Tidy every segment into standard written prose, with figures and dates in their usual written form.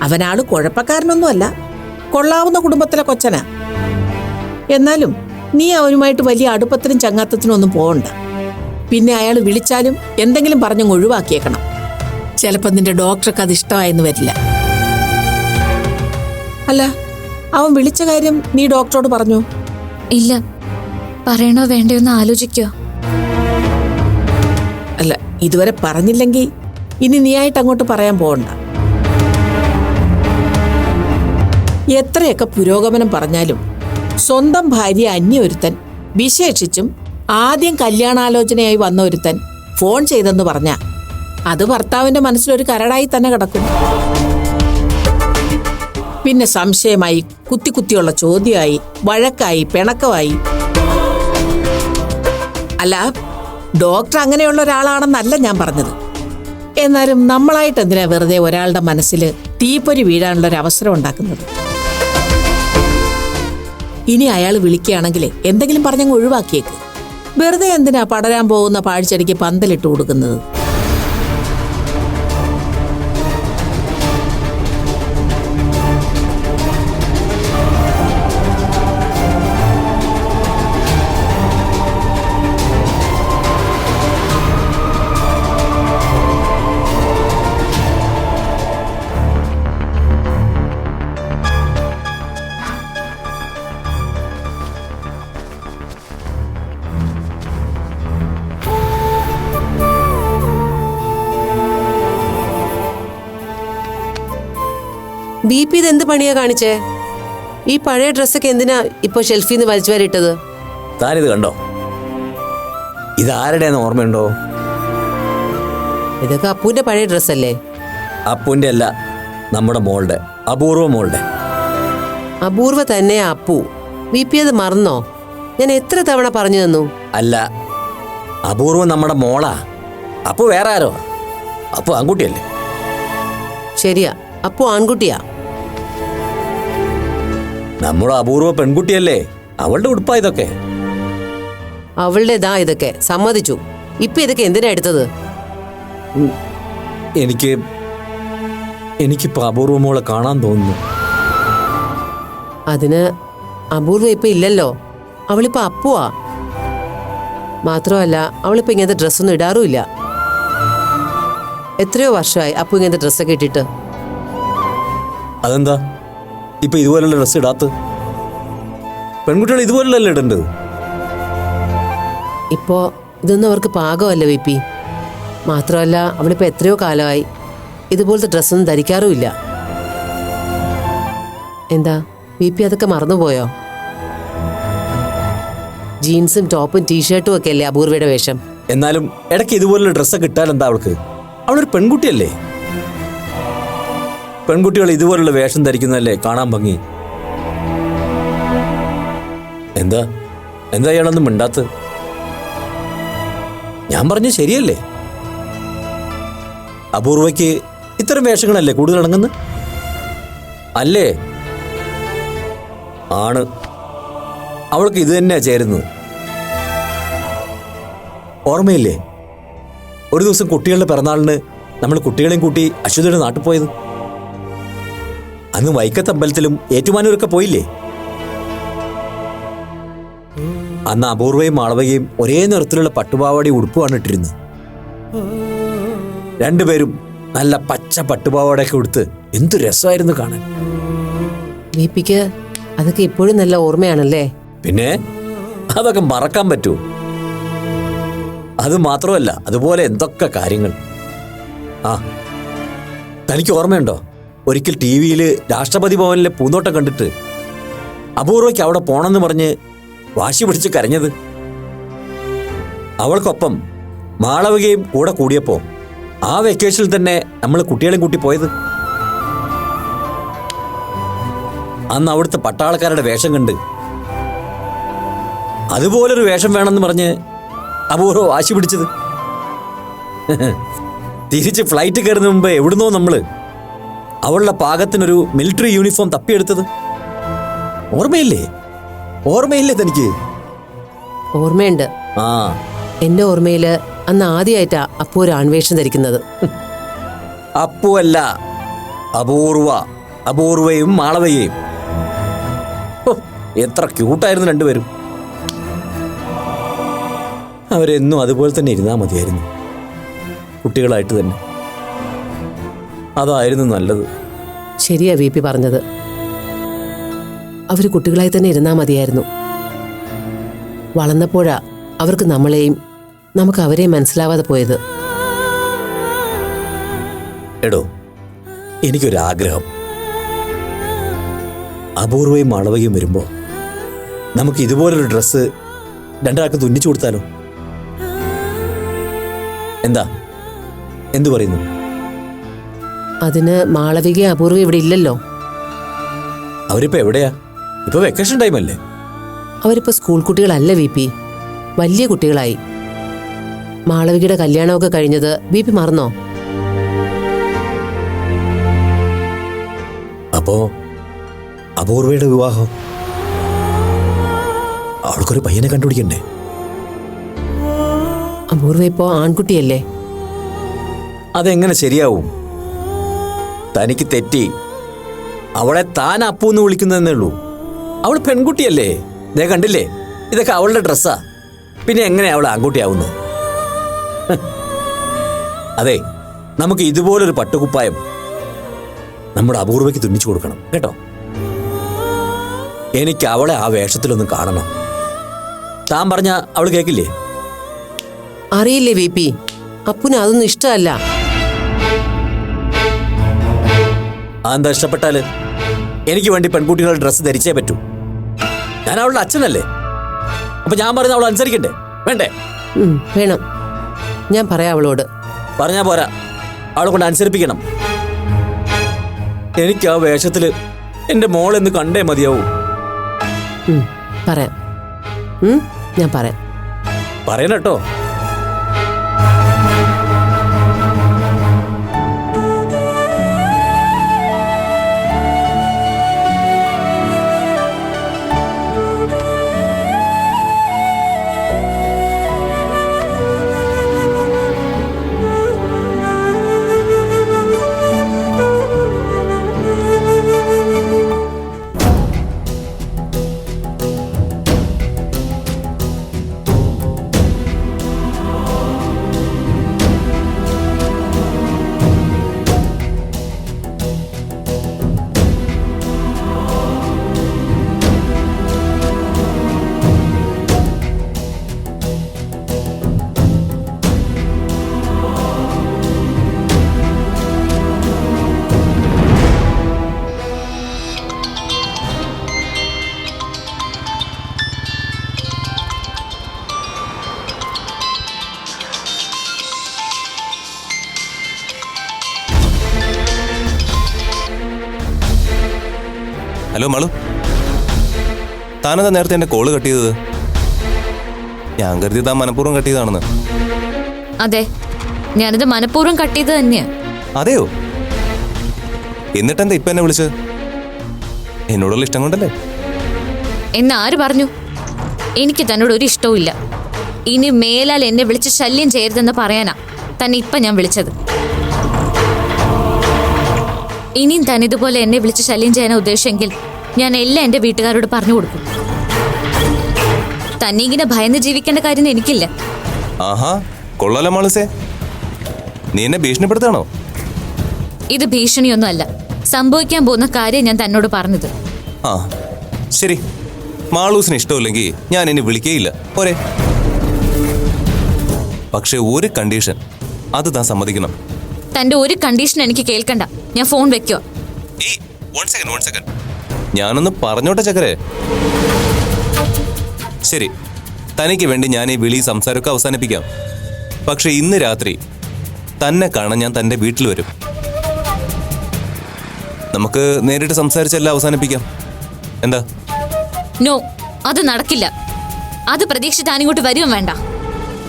അവനാള് കുഴപ്പക്കാരനൊന്നുമല്ല, കൊള്ളാവുന്ന കുടുംബത്തിലെ കൊച്ചനാ. എന്നാലും നീ അവനുമായിട്ട് വലിയ അടുപ്പത്തിനും ചങ്ങാത്തത്തിനും ഒന്നും പോകണ്ട. പിന്നെ അയാൾ വിളിച്ചാലും എന്തെങ്കിലും പറഞ്ഞങ്ങ് ഒഴിവാക്കിയേക്കണം. ചിലപ്പോൾ നിന്റെ ഡോക്ടർക്ക് അത് ഇഷ്ടമായെന്ന് വരില്ല. അല്ല, അവൻ വിളിച്ച കാര്യം നീ ഡോക്ടറോട് പറഞ്ഞോ? ഇല്ല, പറയണോ വേണ്ടയോ എന്ന് ആലോചിക്കോ. അല്ല, ഇതുവരെ പറഞ്ഞില്ലെങ്കിൽ ഇനി നീയായിട്ട് അങ്ങോട്ട് പറയാൻ പോകണ്ട. എത്രയൊക്കെ പുരോഗമനം പറഞ്ഞാലും സ്വന്തം ഭാര്യ അന്യ ഒരുത്തൻ, വിശേഷിച്ചും ആദ്യം കല്യാണാലോചനയായി വന്ന ഒരുത്തൻ ഫോൺ ചെയ്തെന്ന് പറഞ്ഞ അത് ഭർത്താവിന്റെ മനസ്സിലൊരു കരടായി തന്നെ കിടക്കും. പിന്നെ സംശയമായി, കുത്തി കുത്തിയുള്ള ചോദ്യമായി, വഴക്കായി, പിണക്കമായി. അല്ല, ഡോക്ടർ അങ്ങനെയുള്ള ഒരാളാണെന്നല്ല ഞാൻ പറഞ്ഞത്. എന്നാലും നമ്മളായിട്ട് എന്തിനാ വെറുതെ ഒരാളുടെ മനസ്സിൽ തീപ്പൊരി വീഴാനുള്ള ഒരു അവസരം ഉണ്ടാക്കുന്നത്? ഇനി അയാൾ വിളിക്കുകയാണെങ്കിൽ എന്തെങ്കിലും പറഞ്ഞങ്ങ് ഒഴിവാക്കിയേക്ക്. വെറുതെ എന്തിനാ പടരാൻ പോകുന്ന പാഴ്ചെടിക്ക് പന്തലിട്ട് കൊടുക്കുന്നത്? BP ഇതെന്ത് പണിയാ കാണിച്ചേ? ഈ പഴയ ഡ്രസ്സൊക്കെ എന്തിനാ ഇപ്പൊ ഷെൽഫിൽ നിന്ന് വലിച്ചു വരിട്ടത്? താനിത് കണ്ടോ? ഇതാരുടെയെന്ന് ഓർമ്മയുണ്ടോ? ഇതൊക്കെ അപ്പൂന്റെ പഴയ ഡ്രസ്സല്ലേ? അപ്പൂന്റെ അല്ല, നമ്മുടെ മോളുടെ, അപൂർവ മോളുടെ. അപൂർവ തന്നെയാ അപ്പു. BP അത് മറന്നോ? ഞാൻ എത്ര തവണ പറഞ്ഞു തന്നു. അല്ല, അപൂർവ നമ്മുടെ മോളാ. അപ്പു വേറെ ആരോ? അപ്പു ആൺകുട്ടിയല്ലേ? ശരിയാ, അപ്പു ആൺകുട്ടിയാ. നമ്മുടെ അപൂർവ പെൺകുട്ടിയല്ലേ? അവളുടെ ഉടുപ്പാ ഇതൊക്കെ. അവളുടേതാ ഇതൊക്കെ, സമ്മതിച്ചു. ഇപ്പൊ ഇതൊക്കെ എന്തിനാ എടുത്തത്? എനിക്കിപ്പോ അപൂർവ മോളെ കാണാൻ തോന്നുന്നു. അതിന് അപൂർവ ഇപ്പൊ ഇല്ലല്ലോ. അവളിപ്പോ അപ്പുവാ. മാത്രമല്ല, അവളിപ്പോ ഇങ്ങനത്തെ ഡ്രസ്സൊന്നും ഇടാറുമില്ല. എത്രയോ വർഷമായി അപ്പു ഇങ്ങനത്തെ ഡ്രസ്സൊക്കെ ഇട്ടിട്ട്. അതെന്താ ഇപ്പൊ ഇതുപോലുള്ള ഡ്രസ്സ് ഇടാത്ത? പെൺകുട്ടികൾ ഇതുപോലല്ലേ ഇടേണ്ടത്? ഇപ്പോ ഇതൊന്നും അവർക്ക് പാകമല്ല BP. മാത്രമല്ല, അവളിപ്പോ എത്രയോ കാലമായി ഇതുപോലത്തെ ഡ്രസ്സൊന്നും ധരിക്കാറുമില്ല. എന്താ BP അതൊക്കെ മറന്നുപോയോ? ജീൻസും ടോപ്പും ടീഷർട്ടും ഒക്കെ അല്ലേ അപൂർവയുടെ വേഷം? എന്നാലും ഇടയ്ക്ക് ഇതുപോലുള്ള ഡ്രസ്സൊക്കെ ഇട്ടാൽ എന്താ അവൾക്ക്? അവളൊരു പെൺകുട്ടിയല്ലേ? പെൺകുട്ടികൾ ഇതുപോലുള്ള വേഷം ധരിക്കുന്നതല്ലേ കാണാൻ ഭംഗി. എന്താ ഇയാളൊന്നും മിണ്ടാത്ത? ഞാൻ പറഞ്ഞ ശരിയല്ലേ? അപൂർവയ്ക്ക് ഇത്തരം വേഷങ്ങളല്ലേ കൂടുതൽ ഇണങ്ങുന്നത്? അല്ലേ? ആണ്. അവൾക്ക് ഇത് തന്നെയാ ചേരുന്നത്. ഓർമ്മയില്ലേ ഒരു ദിവസം കുട്ടികളുടെ പിറന്നാളിന് നമ്മൾ കുട്ടികളെയും കൂട്ടി അശ്വതിയുടെ നാട്ടിൽ പോയത്? അന്ന് വൈക്കത്തമ്പലത്തിലും ഏറ്റുമാനൂരൊക്കെ പോയില്ലേ? അന്ന് അപൂർവയും മാളവകയും ഒരേ നിറത്തിലുള്ള പട്ടുപാവാടി ഉടുപ്പുമാണ് ഇട്ടിരുന്നത്. രണ്ടുപേരും നല്ല പച്ച പട്ടുപാവാടയൊക്കെ ഉടുത്ത് എന്തു രസമായിരുന്നു കാണാൻ. BPക്ക് അതൊക്കെ ഇപ്പോഴും നല്ല ഓർമ്മയാണല്ലേ? പിന്നെ അതൊക്കെ മറക്കാൻ പറ്റൂ? അത് മാത്രമല്ല, അതുപോലെ എന്തൊക്കെ കാര്യങ്ങൾ. ആ, തനിക്ക് ഓർമ്മയുണ്ടോ ഒരിക്കൽ TV-യിൽ രാഷ്ട്രപതി ഭവനിലെ പൂന്തോട്ടം കണ്ടിട്ട് അപൂർവയ്ക്ക് അവിടെ പോണെന്ന് പറഞ്ഞ് വാശി പിടിച്ച് കരഞ്ഞത്? അവൾക്കൊപ്പം മാളവികയും കൂടെ കൂടിയപ്പോ ആ വെക്കേഷനിൽ തന്നെ നമ്മൾ കുട്ടികളെയും കൂട്ടി പോയത്. അന്ന് അവിടുത്തെ പട്ടാളക്കാരുടെ വേഷം കണ്ട് അതുപോലൊരു വേഷം വേണമെന്ന് പറഞ്ഞ് അപൂർവ വാശി പിടിച്ചത്. തിരിച്ച് ഫ്ലൈറ്റ് കയറുന്ന മുമ്പ് എവിടുന്നോ നമ്മള് അവളുടെ പാകത്തിനൊരു മിലിറ്ററി യൂണിഫോം തപ്പിയെടുത്തത്. ഓർമ്മയില്ലേ തനിക്ക്? ഓർമ്മയുണ്ട്. ആ, എന്റെ ഓർമ്മയില് അന്ന് ആദ്യമായിട്ടാ അപ്പു ഒരു ആൺവേഷം ധരിക്കുന്നത്. അപ്പു അല്ല, അപൂർവ. അപൂർവയും മാളവയെയും. ഓ, എത്ര ക്യൂട്ടായിരുന്നു രണ്ടുപേരും. അവരെന്നും അതുപോലെ തന്നെ ഇരുന്നാൽ മതിയായിരുന്നു, കുട്ടികളായിട്ട് തന്നെ. അതായിരുന്നു നല്ലത്. ശരിയാ വി പി പറഞ്ഞത്. അവർ കുട്ടികളായി തന്നെ ഇരുന്നാൽ മതിയായിരുന്നു. വളർന്നപ്പോഴാ അവർക്ക് നമ്മളെയും നമുക്ക് അവരെയും മനസ്സിലാവാതെ പോയത്. എടോ, എനിക്കൊരാഗ്രഹം. അപൂർവയും മാളവയും വരുമ്പോൾ നമുക്ക് ഇതുപോലൊരു ഡ്രസ്സ് രണ്ടാൾക്ക് തുന്നിച്ചു കൊടുത്താലോ? എന്താ, എന്തു പറയുന്നു? അതിന് മാളവിക അപൂർവ ഇവിടെ ഇല്ലല്ലോ. അവരിപ്പോ എവിടെയാ? ഇപ്പൊ വെക്കേഷൻ ടൈമല്ലേ? അവരിപ്പോ സ്കൂൾ കുട്ടികളല്ല വി പി, വലിയ കുട്ടികളായി. മാളവികയുടെ കല്യാണമൊക്കെ കഴിഞ്ഞത് വി പി മറന്നോ? അപ്പോ അപൂർവയുടെ വിവാഹം? അവൾക്കൊരു പയ്യനെ കണ്ടുപിടിക്കണ്ടേ? അപൂർവ ഇപ്പോ ആൺകുട്ടിയല്ലേ? അതെങ്ങനെ ശരിയാവും? തനിക്ക് തെറ്റി. അവളെ താൻ അപ്പൂന്ന് വിളിക്കുന്നതെന്നേ ഉള്ളൂ. അവൾ പെൺകുട്ടിയല്ലേ? ദേ കണ്ടില്ലേ, ഇതൊക്കെ അവളുടെ ഡ്രസ്സാ. പിന്നെ എങ്ങനെ അവൾ ആൺകുട്ടിയാവുന്നത്? അതെ, നമുക്ക് ഇതുപോലൊരു പട്ടുകുപ്പായം നമ്മുടെ അപൂർവയ്ക്ക് തുന്നിച്ചു കൊടുക്കണം കേട്ടോ. എനിക്ക് അവളെ ആ വേഷത്തിലൊന്നും കാണണം. താൻ പറഞ്ഞ അവൾ കേൾക്കില്ലേ? അറിയില്ലേ വി പി, അപ്പുന് അതൊന്നും ഇഷ്ടമല്ല. അതെന്താ ഇഷ്ടപ്പെട്ടാല്? എനിക്ക് വേണ്ടി പെൺകുട്ടികളുടെ ഡ്രസ്സ് ധരിച്ചേ പറ്റൂ. ഞാൻ അവളുടെ അച്ഛനല്ലേ? അപ്പൊ ഞാൻ പറഞ്ഞ അവൾ അനുസരിക്കണ്ടേ? വേണ്ടേ? വേണം. ഞാൻ പറയാം അവളോട്. പറഞ്ഞാ പോരാ, അവളെ കൊണ്ട് അനുസരിപ്പിക്കണം. എനിക്ക് ആ വേഷത്തില് എന്റെ മോളെന്ന് കണ്ടേ മതിയാവൂ. പറയാം. ഞാൻ പറയാം. പറയണം കേട്ടോ. ഹലോ മാളു, താനെന്താ നേരത്തെ എന്റെ കോള് കട്ട് ചെയ്തത്? ഞാൻ കരുതി താൻ മനഃപൂർവ്വം കട്ട് ചെയ്താണെന്ന്. അതെ, ഞാനിത് മനഃപൂർവ്വം കട്ട് ചെയ്ത് തന്നെയാ. അതെയോ? എന്നിട്ടെന്താ ഇപ്പൊ എന്നെ വിളിച്ചത്? എന്നോടുള്ള ഇഷ്ടം കൊണ്ടല്ലേ? എന്നാര് പറഞ്ഞു? എനിക്ക് തന്നോട് ഒരു ഇഷ്ടവും ഇല്ല. ഇനി മേലാൽ എന്നെ വിളിച്ച് ശല്യം ചെയ്യരുതെന്ന് പറയാനാ തന്നെ ഇപ്പൊ ഞാൻ വിളിച്ചത്. ഇനിയും താൻ ഇതുപോലെ എന്നെ വിളിച്ച് ശല്യം ചെയ്യാനാ ഉദ്ദേശമെങ്കിൽ ഞാൻ എല്ലാം എന്റെ വീട്ടുകാരോട് പറഞ്ഞു കൊടുക്കും. തന്നെ ഇങ്ങനെ ഭയന്ന് ജീവിക്കേണ്ട കാര്യം എനിക്കില്ല. ആഹാ, കൊള്ളാലോ മാളുസേ. നീ എന്നെ ഭീഷണിപ്പെടുത്താണോ? ഇത് ഭീഷണിയൊന്നും അല്ല, സംഭവിക്കാൻ പോകുന്ന കാര്യം ഞാൻ തന്നോട് പറഞ്ഞത്. ആ ശരി, മാളൂസിന് ഇഷ്ടമില്ലെങ്കിൽ ഞാൻ എന്നെ വിളിക്കേയില്ല പോരെ. പക്ഷെ ഒരു കണ്ടീഷൻ, അത് താൻ സമ്മതിക്കണം. തന്റെ ഒരു കണ്ടീഷൻ എനിക്ക് കേൾക്കണ്ട. ഞാൻ ഫോൺ വെക്കുക. ഞാനൊന്ന് പറഞ്ഞോട്ടെ ചക്കരെ. ശരി, തനിക്ക് വേണ്ടി ഞാൻ ഈ വിളി സംസാരമൊക്കെ അവസാനിപ്പിക്കാം. പക്ഷെ ഇന്ന് രാത്രി തന്നെ കാണാൻ ഞാൻ തന്റെ വീട്ടിൽ വരും. നമുക്ക് നേരിട്ട് സംസാരിച്ചെല്ലാം അവസാനിപ്പിക്കാം. എന്താ? നോ, അത് നടക്കില്ല. അത് പ്രതീക്ഷ താനിങ്ങോട്ട് വരുവും വേണ്ട.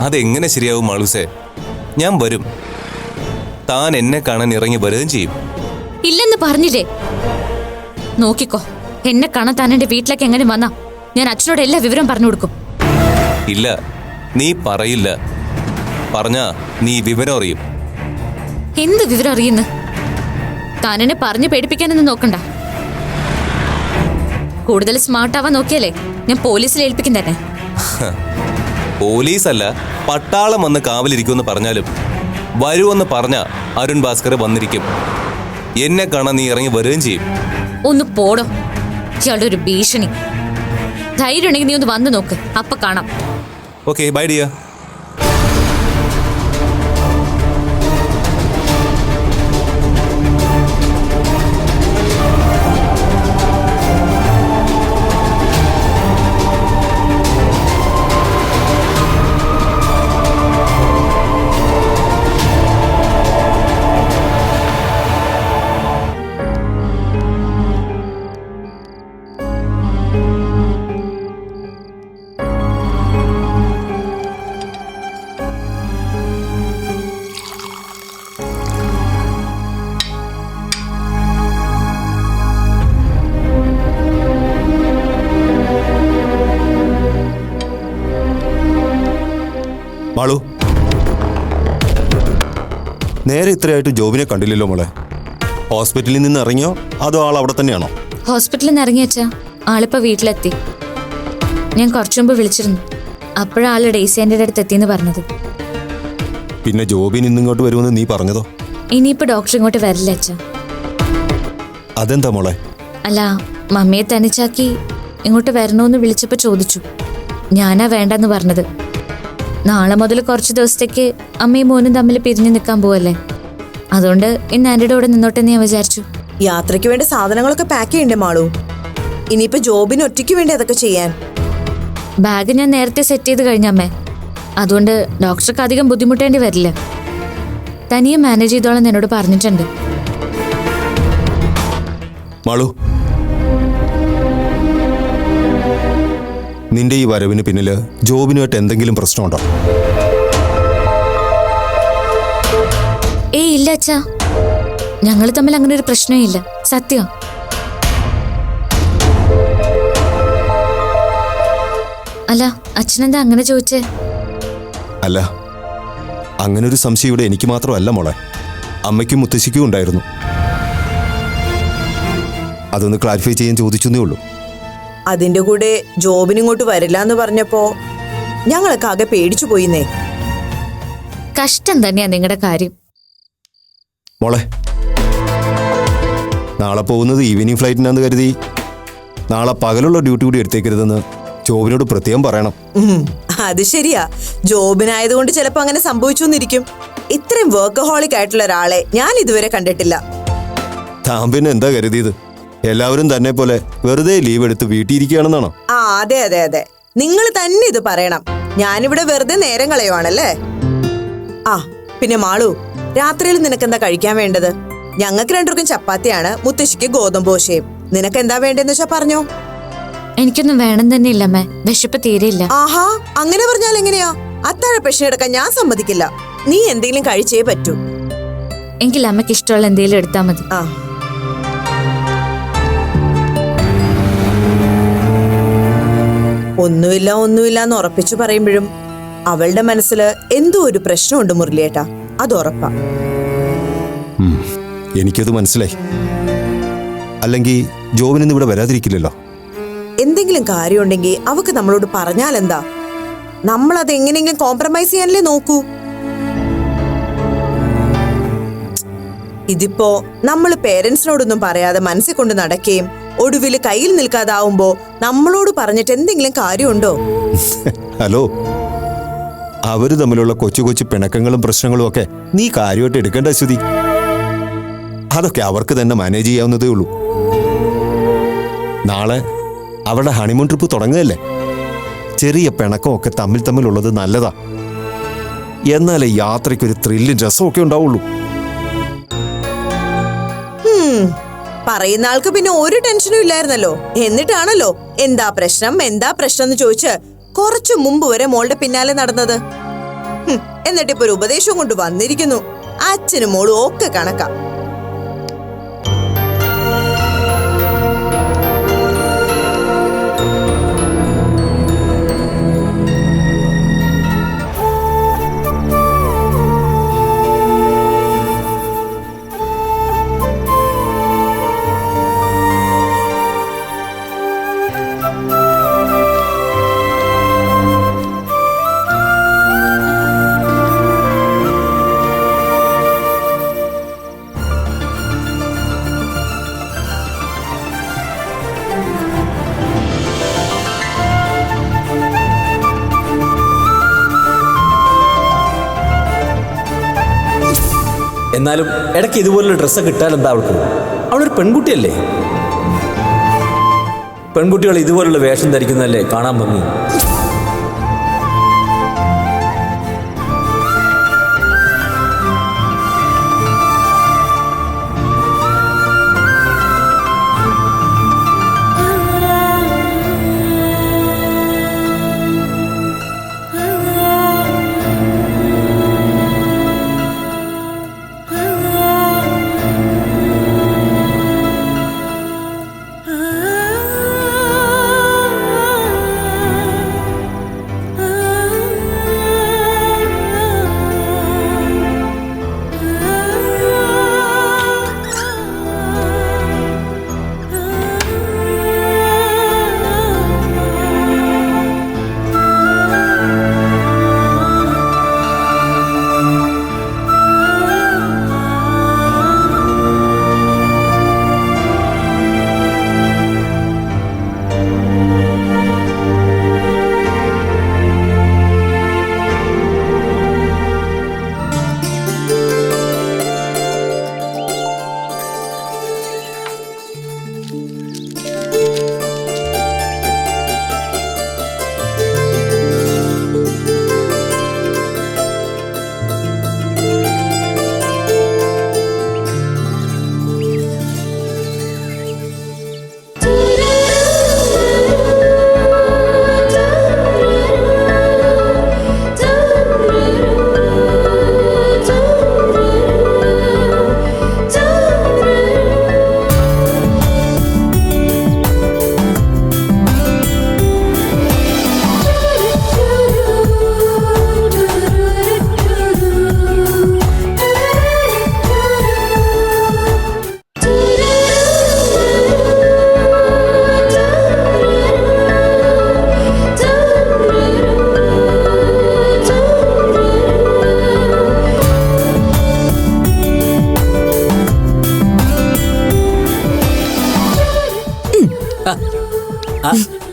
അതെങ്ങനെ ശരിയാവും മാളൂസേ? ഞാൻ വരും. താൻ എന്നെ കാണാൻ ഇറങ്ങി വരികയും ചെയ്യും. ഇല്ലെന്ന് പറഞ്ഞില്ലേ? നോക്കിക്കോ, എന്നെ കാണാൻ താൻ എന്റെ വീട്ടിലേക്ക് എങ്ങനെ വന്നാ ഞാൻ അച്ഛനോട് എല്ലാ വിവരം പറഞ്ഞു കൊടുക്കും. ഇല്ല, നീ പറയില്ല. പറഞ്ഞാ നീ വിവരം അറിയും. എന്ത് വിവരം അറിയുന്നു? താൻ എന്നെ പറഞ്ഞു പേടിപ്പിക്കാനൊന്നും നോക്കണ്ട. കൂടുതൽ സ്മാർട്ട് ആവാൻ നോക്കിയാലേ ഞാൻ പോലീസിൽ ഏൽപ്പിക്കും തന്നെ. പോലീസല്ല, പട്ടാളം വന്ന് കാവലിരിക്കുമെന്ന് പറഞ്ഞാലും വരുമെന്ന് പറഞ്ഞ അരുൺ ഭാസ്കർ വന്നിരിക്കും. എന്നെ കാണാൻ നീ ഇറങ്ങി വരികയും ചെയ്യും. ഒന്ന് പോടോ, ഇയാളുടെ ഒരു ഭീഷണി. ധൈര്യം ഉണ്ടെങ്കിൽ നീ ഒന്ന് വന്നു നോക്ക്, അപ്പൊ കാണാം. Okay, by dear. മാളു, നേരെ ഇത്രയായിട്ട് ജോബിനെ കണ്ടില്ലല്ലോ മോളെ. ഹോസ്പിറ്റലിൽ നിന്ന് ഇറങ്ങിയോ അതോ ആൾ അവിടെ തന്നെയാണോ? ഹോസ്പിറ്റലിൽ നിന്ന് ഇറങ്ങി വെച്ചാ ആളിപ്പോ വീട്ടിലെത്തി. ഞാൻ കുറച്ചു മുമ്പ് വിളിച്ചിരുന്നു, അപ്പോഴാള് ഡെയ്സിന്റെ അടുത്ത് എത്തിയെന്ന് പറഞ്ഞത്. പിന്നെ ജോബിന് ഇന്നിങ്ങോട്ട് വരുമെന്ന് നീ പറഞ്ഞതോ? ഇനിയിപ്പോ ഡോക്ടർ ഇങ്ങോട്ട് വരില്ല അച്ഛാ. അതെന്താ മോളെ? അല്ല, മമ്മിയെ തനിച്ചാക്കി ഇങ്ങോട്ട് വരണോന്ന് വിളിച്ചപ്പോ ചോദിച്ചു. ഞാനാ വേണ്ടെന്ന് പറഞ്ഞത്. നാളെ മുതൽ കുറച്ച് ദിവസത്തേക്ക് അമ്മയും മോനും തമ്മിൽ പിരിഞ്ഞു നിൽക്കാൻ പോവല്ലേ, അതുകൊണ്ട് ഇന്ന് ആന്റിയുടെ കൂടെ നിന്നോട്ടെന്ന് ഞാൻ വിചാരിച്ചു. യാത്രയ്ക്ക് വേണ്ട സാധനങ്ങളൊക്കെ പാക്ക് ചെയ്യണ്ടേ മാളു? ഇനിയിപ്പോ ജോബിന് ഒറ്റയ്ക്ക് വേണ്ടി അതൊക്കെ ചെയ്യാൻ. ബാഗ് ഞാൻ നേരത്തെ സെറ്റ് ചെയ്ത് കഴിഞ്ഞമ്മേ, അതുകൊണ്ട് ഡോക്ടർക്ക് അധികം ബുദ്ധിമുട്ടേണ്ടി വരില്ല. തനിയെ മാനേജ് ചെയ്തോളാം എന്നോട് പറഞ്ഞിട്ടുണ്ട്. മാളു, നിന്റെ ഈ വരവിന് പിന്നില് ജോബിനുമായിട്ട് എന്തെങ്കിലും പ്രശ്നമുണ്ടോ? ഏയ് ഇല്ല അച്ഛാ, ഞങ്ങൾ തമ്മിൽ അങ്ങനെ ഒരു പ്രശ്നമില്ല, സത്യം. അല്ല, അച്ഛനെന്താ അങ്ങനെ ചോദിച്ചേ? അല്ല, അങ്ങനൊരു സംശയം ഇവിടെ എനിക്ക് മാത്രമല്ല മോളെ, അമ്മയ്ക്കും മുത്തശ്ശിക്കും ഉണ്ടായിരുന്നു. അതൊന്ന് ക്ലാരിഫൈ ചെയ്യാൻ ചോദിച്ചെന്നേ ഉള്ളൂ. അതിന്റെ കൂടെ ജോബിന് ഇങ്ങോട്ട് വരില്ല എന്ന് പറഞ്ഞപ്പോ ഞങ്ങളൊക്കെ ആകെ പേടിച്ചു പോയിന്നേ. കഷ്ടം തന്നെയാ നിങ്ങളുടെ കാര്യം. മോളെ, നാളെ പോകുന്നത് ഈവനിങ് ഫ്ലൈറ്റിനാന്ന് കരുതി നാളെ പകലുള്ള ഡ്യൂട്ടി കൂടി എടുത്തേക്കരുതെന്ന് ജോബിനോട് പ്രത്യേകം പറയണം. അത് ശരിയാ, ജോബിനായതുകൊണ്ട് ചിലപ്പോ അങ്ങനെ സംഭവിച്ചെന്നിരിക്കും. ഇത്രയും വർക്കഹോളിക് ആയിട്ടുള്ള ഒരാളെ ഞാൻ ഇതുവരെ കണ്ടിട്ടില്ല. താൻ പിന്നെ എന്താ കരുതിയത്? എല്ലാവരും തന്നെ പോലെ വെറുതെ ലീവ് എടുത്ത് വീട്ടിയിരിക്കുകയാണെന്നാണോ? ആ അതെ അതെ അതെ, നിങ്ങൾ തന്നെ ഇത് പറയണം. ഞാനിവിടെ വെറുതെ നേരം കളയുവാണല്ലേ. ആ പിന്നെ മാളു, രാത്രിയിൽ നിനക്കെന്താ കഴിക്കാൻ വേണ്ടത്? ഞങ്ങൾക്ക് രണ്ടുപേർക്കും ചപ്പാത്തിയാണ്, മുത്തശ്ശിക്ക് ഗോതമ്പ് ദോശയും. നിനക്ക് എന്താ വേണ്ടെന്ന് വെച്ചാ പറഞ്ഞോ. എനിക്കൊന്നും വേണം തന്നെ ഇല്ലമ്മേ, വിശപ്പ് തീരെയില്ല. ആഹാ, അങ്ങനെ പറഞ്ഞാൽ എങ്ങനെയാ? അത്താഴ പ്രശ്നം എടുക്കാൻ ഞാൻ സമ്മതിക്കില്ല. നീ എന്തെങ്കിലും കഴിച്ചേ പറ്റൂ. എങ്കിൽ അമ്മയ്ക്ക് ഇഷ്ടമുള്ള എന്തെങ്കിലും എടുത്താൽ മതി. ആ ഒന്നുമില്ല എന്ന് ഉറപ്പിച്ചു പറയുമ്പോഴും അവളുടെ മനസ്സിൽ എന്തോ ഒരു പ്രശ്നമുണ്ട് മുരളിയേട്ടാ, അത് ഉറപ്പാ. എനിക്കത് മനസ്സിലായി. അല്ലെങ്കിൽ ജോബിനൊന്നും ഇവിടെ വരാതിരിക്കില്ലല്ലോ. എന്തെങ്കിലും കാര്യമുണ്ടെങ്കിൽ അവക്ക് നമ്മളോട് പറഞ്ഞാൽ എന്താ? നമ്മൾ അത് എങ്ങനെയെങ്കിലും കോംപ്രമൈസ് ചെയ്യാനല്ലേ നോക്കൂ. ഇതിപ്പോ നമ്മൾ പേരൻസിനോടൊന്നും പറയാതെ മനസ്സിൽ കൊണ്ട് നടക്കുകയും ഒടുവില് കയ്യിൽ നിൽക്കാതാവുമ്പോ നമ്മളോട് പറഞ്ഞിട്ട് എന്തെങ്കിലും കാര്യമുണ്ടോ? ഹലോ, അവര് തമ്മിലുള്ള കൊച്ചു കൊച്ചു പിണക്കങ്ങളും പ്രശ്നങ്ങളും ഒക്കെ നീ കാര്യമായിട്ട് എടുക്കേണ്ട അശ്വതി. അതൊക്കെ അവർക്ക് തന്നെ മാനേജ് ചെയ്യാവുന്നതേ ഉള്ളൂ. നാളെ അവരുടെ ഹണിമൂൺ ട്രിപ്പ് തുടങ്ങുകയല്ലേ. ചെറിയ പിണക്കമൊക്കെ തമ്മിലുള്ളത് നല്ലതാ. എന്നാലേ യാത്രയ്ക്കൊരു ത്രില്ലും രസമൊക്കെ ഉണ്ടാവുള്ളൂ. പറയുന്ന ആൾക്ക് പിന്നെ ഒരു ടെൻഷനും ഇല്ലായിരുന്നല്ലോ. എന്നിട്ടാണല്ലോ എന്താ പ്രശ്നം എന്ന് ചോദിച്ച് കുറച്ചു മുമ്പ് വരെ മോളുടെ പിന്നാലെ നടന്നത്. എന്നിട്ടിപ്പോ ഒരു ഉപദേശവും കൊണ്ട് വന്നിരിക്കുന്നു. അച്ഛനും മോളും ഒക്കെ കണക്കാ. എന്നാലും ഇടയ്ക്ക് ഇതുപോലുള്ള ഡ്രസ്സൊക്കെ ഇട്ടാൽ എന്താ അവൾക്ക്? അവളൊരു പെൺകുട്ടിയല്ലേ? പെൺകുട്ടികൾ ഇതുപോലുള്ള വേഷം ധരിക്കുന്നതല്ലേ കാണാൻ ഭംഗി.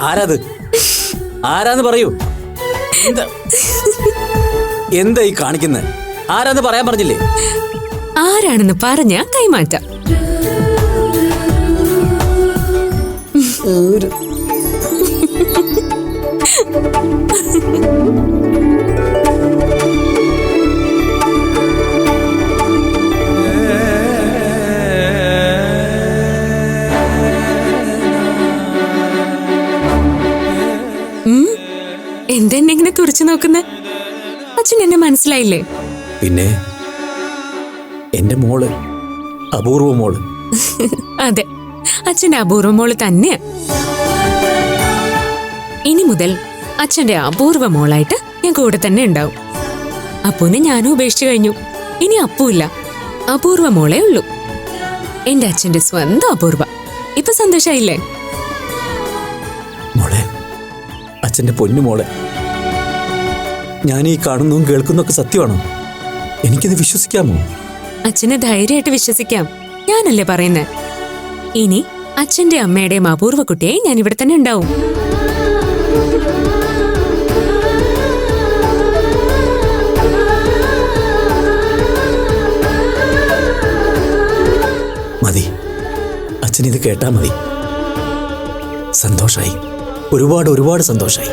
ആരാത്? ആരാന്ന് പറയൂ. എന്താ ഈ കാണിക്കുന്നത്? ആരാന്ന് പറയാൻ പറഞ്ഞില്ലേ? ആരാണെന്ന് പറഞ്ഞ കൈമാറ്റാം. എന്തെന്നെ ഇങ്ങനെ തുറച്ചു നോക്കുന്ന? അച്ഛൻ എന്നെ മനസ്സിലായില്ലേ? പിന്നെ എന്റെ മോള്, അപൂർവ മോള്. അതെ, അച്ഛന്റെ അപൂർവ മോള് തന്നെയാ. ഇനി മുതൽ അച്ഛന്റെ അപൂർവ മോളായിട്ട് ഞാൻ കൂടെ തന്നെ ഉണ്ടാവും. അപ്പൂനെ ഞാനും ഉപേക്ഷിച്ചു കഴിഞ്ഞു. ഇനി അപ്പൂല്ല, അപൂർവ മോളേ ഉള്ളൂ. എന്റെ അച്ഛന്റെ സ്വന്തം അപൂർവ. ഇപ്പൊ സന്തോഷായില്ലേ? മോളെ, അച്ഛന്റെ പൊന്നു മോളെ, ഞാൻ ഈ കാണുന്നതും കേൾക്കുന്നതൊക്കെ സത്യമാണോ? എനിക്കത് വിശ്വസിക്കാമോ? അച്ഛനെ ധൈര്യമായിട്ട് വിശ്വസിക്കാം. ഞാനല്ലേ പറയുന്നേ. ഇനി അച്ഛന്റെ അമ്മയുടെയും അപൂർവ കുട്ടിയെ ഞാൻ ഇവിടെ തന്നെ ഉണ്ടാവും. മതി, അച്ഛൻ ഇത് കേട്ടാ മതി. സന്തോഷായി, ഒരുപാട് ഒരുപാട് സന്തോഷായി.